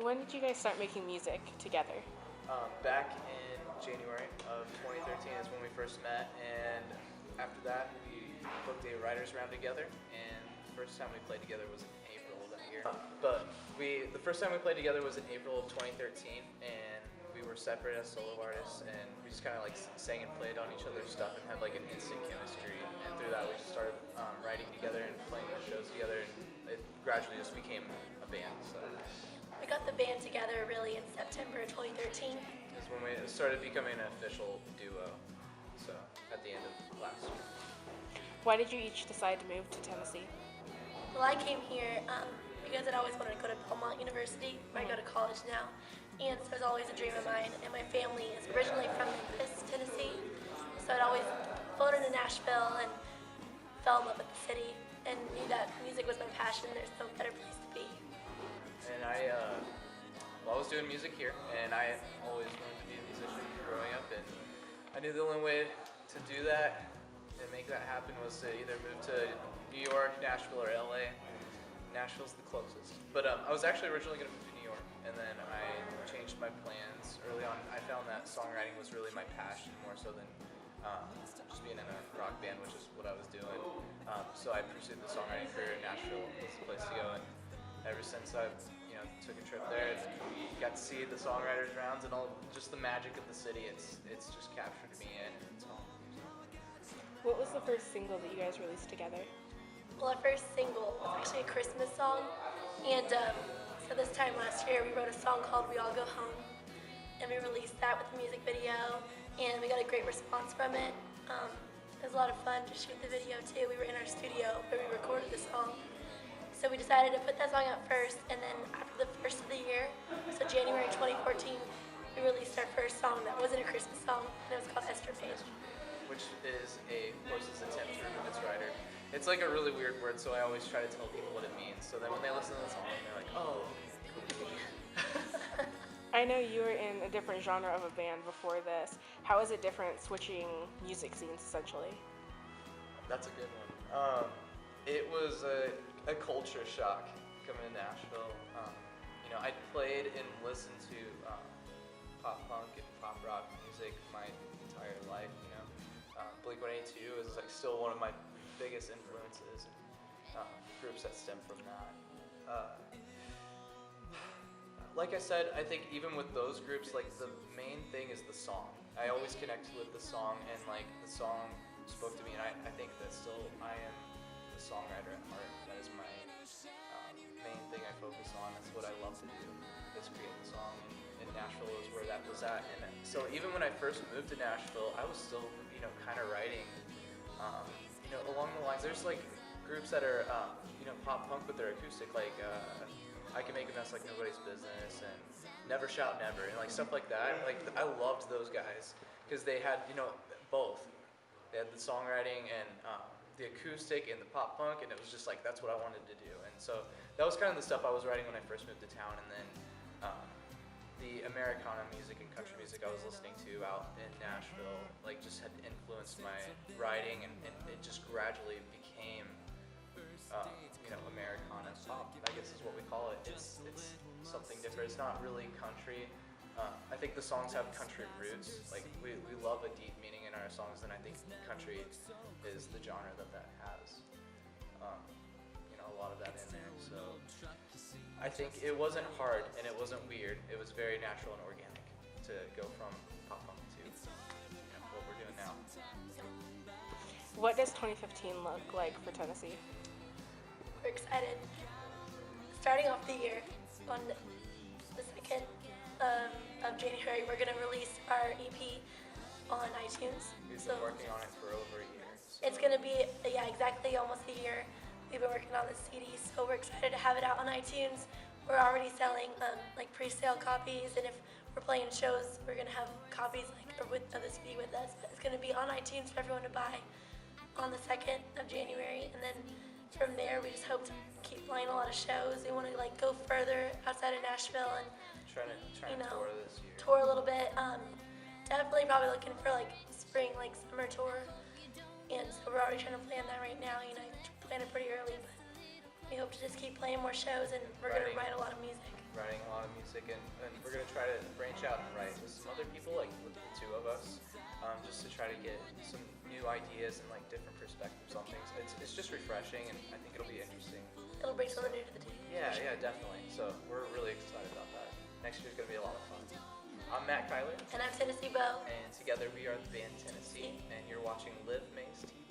When did you guys start making music together? Back in January of 2013 is when we first met, and after that we booked a writers round together, and the first time we played together was in April of that year. The first time we played together was in April of 2013, and we were separate as solo artists, and we just kind of like sang and played on each other's stuff and had like an instant chemistry, and through that we just started writing together and playing the shows together, and it gradually just became a band. So. We got the band together really in September of 2013. Is when we started becoming an official duo, so at the end of last year. Why did you each decide to move to Tennessee? Well, I came here because I'd always wanted to go to Belmont University, where I go to college now, and so it was always a dream of mine, and my family is originally from Memphis, Tennessee, so I'd always flown into Nashville and fell in love with the city and knew that music was my passion. There's no better place to be. And I was doing music here, and I always wanted to be a musician growing up, and I knew the only way to do that and make that happen was to either move to New York, Nashville, or LA. Nashville's the closest. But I was actually originally going to move to New York, and then I changed my plans early on. I found that songwriting was really my passion more so than just being in a rock band, which is what I was doing. So I pursued the songwriting career in Nashville was the place to go, and ever since I took a trip there, got to see the songwriters rounds and all just the magic of the city. It's just captured me in. What was the first single that you guys released together? Well, our first single was actually a Christmas song, and so this time last year we wrote a song called We All Go Home, and we released that with a music video, and we got a great response from it. It was a lot of fun to shoot the video too. We were in our studio where we recorded the song. So we decided to put that song out first, and then after the first of the year, so January 2014, we released our first song that wasn't a Christmas song, and it was called Esther Page. Which is a horse's attempt to remove its rider. It's like a really weird word, so I always try to tell people what it means, so then when they listen to the song, they're like, oh, cool. I know you were in a different genre of a band before this. How is it different switching music scenes, essentially? That's a good one. It was a culture shock coming to Nashville. I'd played and listened to pop punk and pop rock music my entire life. Blink-182 is like still one of my biggest influences. Groups that stem from that. Like I said, I think even with those groups, like the main thing is the song. I always connect with the song, and like the song spoke to me, and I think that still I am a songwriter at heart. That is my main thing I focus on. That's what I love to do, is create the song. And Nashville was where that was at. And so even when I first moved to Nashville, I was still, kind of writing, along the lines. There's like groups that are, pop punk, but they're acoustic, like I Can Make a Mess Like Nobody's Business, and Never Shout Never, and like stuff like that. Like I loved those guys because they had, both. They had the songwriting and the acoustic and the pop punk, and it was just like that's what I wanted to do. And so that was kind of the stuff I was writing when I first moved to town. And then the Americana music and country music I was listening to out in Nashville, like just had influenced my writing, and it just gradually became, Americana pop, I guess is what we call it. It's something different. It's not really country. I think the songs have country roots. Like we love a deep meaning in our songs, and I think country is the genre that has. A lot of that in there. So I think it wasn't hard and it wasn't weird. It was very natural and organic to go from pop punk to what we're doing now. What does 2015 look like for Tennessee? We're excited. Starting off the year, on the 2nd of January, we're going to release our EP on iTunes. We've been working on it for over a year. So. It's going to be, exactly almost a year. We've been working on the CD, so we're excited to have it out on iTunes. We're already selling pre-sale copies, and if we're playing shows, we're going to have copies of the CD with us. But it's going to be on iTunes for everyone to buy on the 2nd of January, and then from there we just hope to keep playing a lot of shows. We want to go further outside of Nashville and trying to tour this year. Tour a little bit. Definitely probably looking for spring, summer tour. And so we're already trying to plan that right now. Plan it pretty early, but we hope to just keep playing more shows, and we're going to write a lot of music. writing a lot of music, and we're gonna try to branch out and write with some other people, like with the two of us, just to try to get some new ideas and like different perspectives on things. It's just refreshing, and I think it'll be interesting. It'll bring something new to the table. Yeah, yeah, definitely. So we're really excited about that. Next year's gonna be a lot of fun. I'm Matt Kyler. And I'm Tenasie Bo. And together we are the band Tenasie, and you're watching Live Mays TV.